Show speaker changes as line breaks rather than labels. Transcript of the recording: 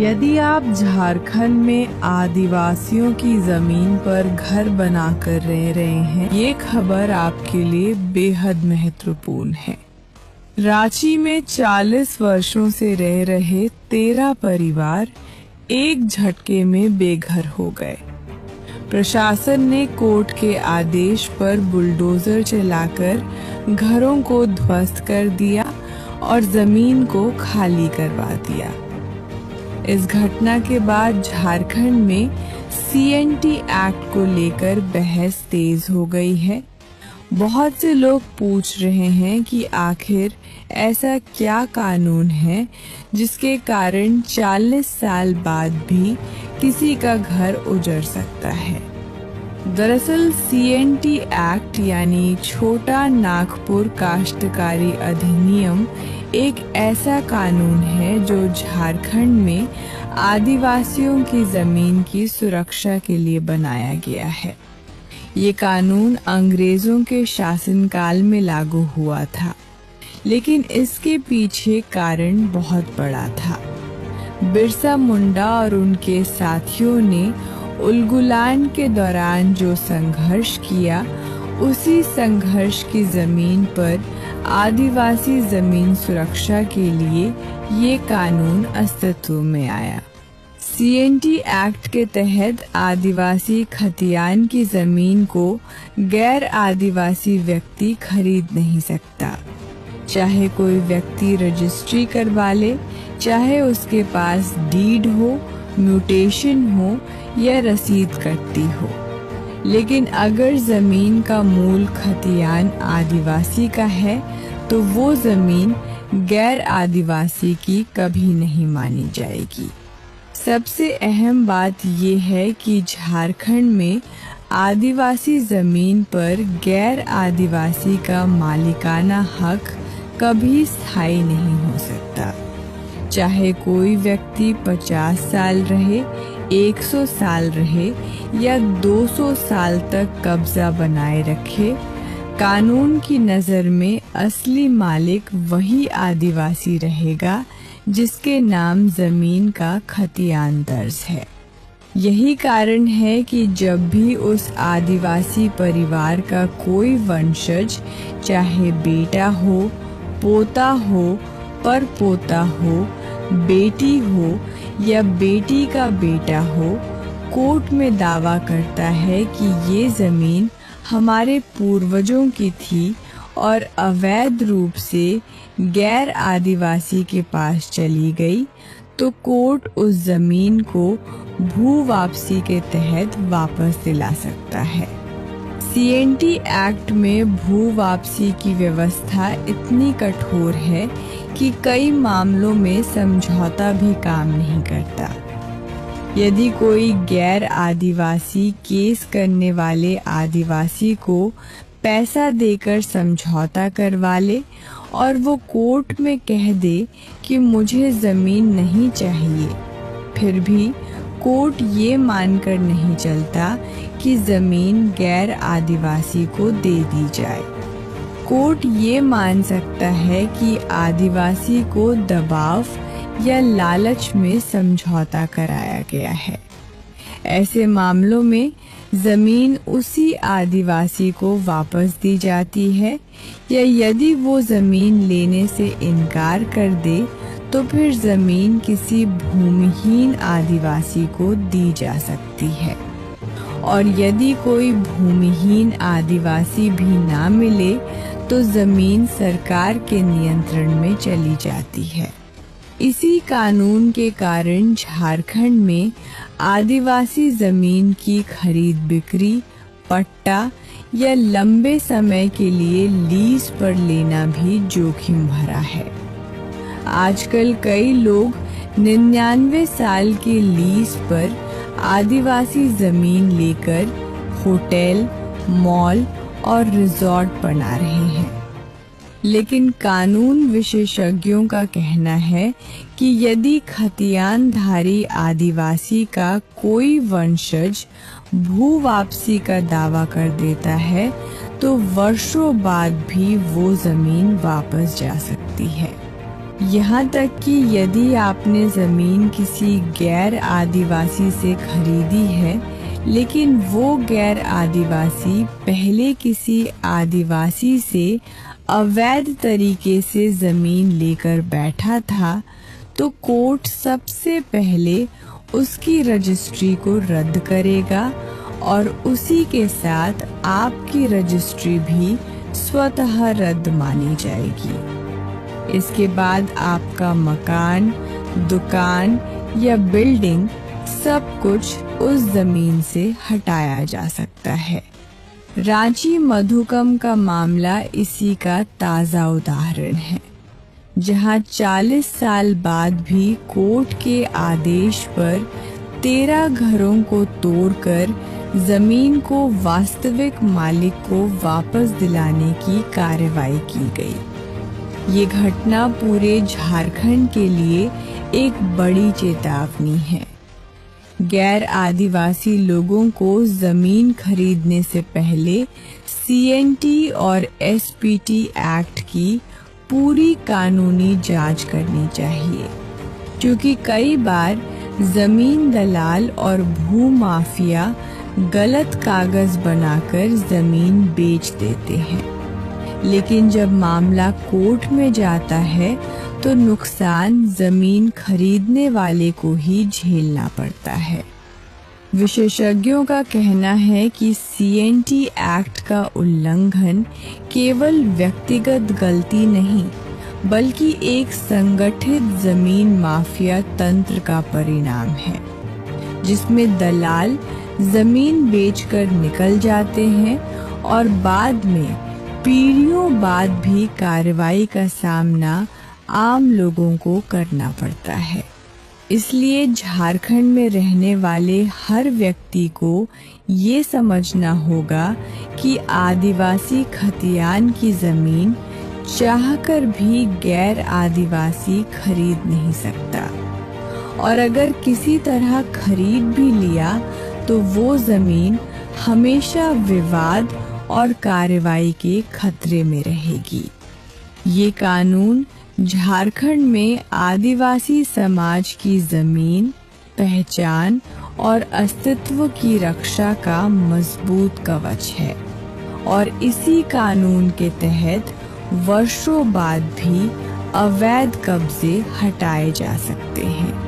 यदि आप झारखंड में आदिवासियों की जमीन पर घर बनाकर रह रहे हैं, ये खबर आपके लिए बेहद महत्वपूर्ण है। रांची में 40 वर्षों से रह रहे 13 परिवार एक झटके में बेघर हो गए। प्रशासन ने कोर्ट के आदेश पर बुलडोजर चलाकर घरों को ध्वस्त कर दिया और जमीन को खाली करवा दिया। इस घटना के बाद झारखंड में सीएनटी एक्ट को लेकर बहस तेज हो गई है। बहुत से लोग पूछ रहे हैं कि आखिर ऐसा क्या कानून है जिसके कारण 40 साल बाद भी किसी का घर उजड़ सकता है। दरअसल सीएनटी एक्ट यानी छोटा नागपुर काश्तकारी अधिनियम एक ऐसा कानून है जो झारखंड में आदिवासियों की जमीन की सुरक्षा के लिए बनाया गया है। ये कानून अंग्रेजों के शासनकाल में लागू हुआ था, लेकिन इसके पीछे कारण बहुत बड़ा था। बिरसा मुंडा और उनके साथियों ने उलगुलान के दौरान जो संघर्ष किया, उसी संघर्ष की जमीन पर आदिवासी जमीन सुरक्षा के लिए ये कानून अस्तित्व में आया। सीएनटी एक्ट के तहत आदिवासी खतियान की जमीन को गैर आदिवासी व्यक्ति खरीद नहीं सकता। चाहे कोई व्यक्ति रजिस्ट्री करवा ले, चाहे उसके पास डीड हो, म्यूटेशन हो या रसीद कटती हो, लेकिन अगर जमीन का मूल खतियान आदिवासी का है तो वो जमीन गैर आदिवासी की कभी नहीं मानी जाएगी। सबसे अहम बात ये है कि झारखंड में आदिवासी जमीन पर गैर आदिवासी का मालिकाना हक कभी स्थायी नहीं हो सकता। चाहे कोई व्यक्ति 50 साल रहे, 100 साल रहे या 200 साल तक कब्जा बनाए रखे, कानून की नजर में असली मालिक वही आदिवासी रहेगा जिसके नाम जमीन का खतियान दर्ज है। यही कारण है कि जब भी उस आदिवासी परिवार का कोई वंशज, चाहे बेटा हो, पोता हो, परपोता हो, बेटी हो या बेटी का बेटा हो, कोर्ट में दावा करता है कि ये जमीन हमारे पूर्वजों की थी और अवैध रूप से गैर आदिवासी के पास चली गई, तो कोर्ट उस जमीन को भू वापसी के तहत वापस दिला सकता है। सीएनटी एक्ट में भू वापसी की व्यवस्था इतनी कठोर है कि कई मामलों में समझौता भी काम नहीं करता। यदि कोई गैर आदिवासी केस करने वाले आदिवासी को पैसा देकर समझौता करवा ले और वो कोर्ट में कह दे कि मुझे जमीन नहीं चाहिए, फिर भी कोर्ट ये मानकर नहीं चलता कि जमीन गैर आदिवासी को दे दी जाए। कोर्ट ये मान सकता है कि आदिवासी को दबाव या लालच में समझौता कराया गया है। ऐसे मामलों में जमीन उसी आदिवासी को वापस दी जाती है, या यदि वो जमीन लेने से इनकार कर दे तो फिर जमीन किसी भूमिहीन आदिवासी को दी जा सकती है। और यदि कोई भूमिहीन आदिवासी भी ना मिले तो जमीन सरकार के नियंत्रण में चली जाती है। इसी कानून के कारण झारखंड में आदिवासी जमीन की खरीद बिक्री, पट्टा या लंबे समय के लिए लीज पर लेना भी जोखिम भरा है। आजकल कई लोग 99 साल के लीज पर आदिवासी जमीन लेकर होटल, मॉल और रिजॉर्ट बना रहे हैं। लेकिन कानून विशेषज्ञों का कहना है कि यदि खतियानधारी आदिवासी का कोई वंशज भू वापसी का दावा कर देता है तो वर्षों बाद भी वो जमीन वापस जा सकती है। यहाँ तक कि यदि आपने जमीन किसी गैर आदिवासी से खरीदी है, लेकिन वो गैर आदिवासी पहले किसी आदिवासी से अवैध तरीके से जमीन लेकर बैठा था, तो कोर्ट सबसे पहले उसकी रजिस्ट्री को रद्द करेगा और उसी के साथ आपकी रजिस्ट्री भी स्वतः रद्द मानी जाएगी। इसके बाद आपका मकान, दुकान या बिल्डिंग सब कुछ उस जमीन से हटाया जा सकता है। रांची मधुकम का मामला इसी का ताज़ा उदाहरण है, जहां 40 साल बाद भी कोर्ट के आदेश पर 13 घरों को तोड़कर जमीन को वास्तविक मालिक को वापस दिलाने की कार्रवाई की गई। ये घटना पूरे झारखंड के लिए एक बड़ी चेतावनी है। गैर आदिवासी लोगों को जमीन खरीदने से पहले CNT और SPT एक्ट की पूरी कानूनी जांच करनी चाहिए, क्योंकि कई बार जमीन दलाल और भूमाफिया गलत कागज बनाकर जमीन बेच देते हैं, लेकिन जब मामला कोर्ट में जाता है तो नुकसान जमीन खरीदने वाले को ही झेलना पड़ता है। विशेषज्ञों का कहना है कि CNT एक्ट का उल्लंघन केवल व्यक्तिगत गलती नहीं, बल्कि एक संगठित जमीन माफिया तंत्र का परिणाम है, जिसमें दलाल जमीन बेचकर निकल जाते हैं और बाद में पीढ़ियों बाद भी कार्रवाई का सामना आम लोगों को करना पड़ता है। इसलिए झारखंड में रहने वाले हर व्यक्ति को ये समझना होगा कि आदिवासी खतियान की जमीन चाहकर भी गैर आदिवासी खरीद नहीं सकता, और अगर किसी तरह खरीद भी लिया तो वो जमीन हमेशा विवाद और कार्रवाई के खतरे में रहेगी। ये कानून झारखंड में आदिवासी समाज की जमीन, पहचान और अस्तित्व की रक्षा का मजबूत कवच है, और इसी कानून के तहत वर्षों बाद भी अवैध कब्जे हटाए जा सकते हैं।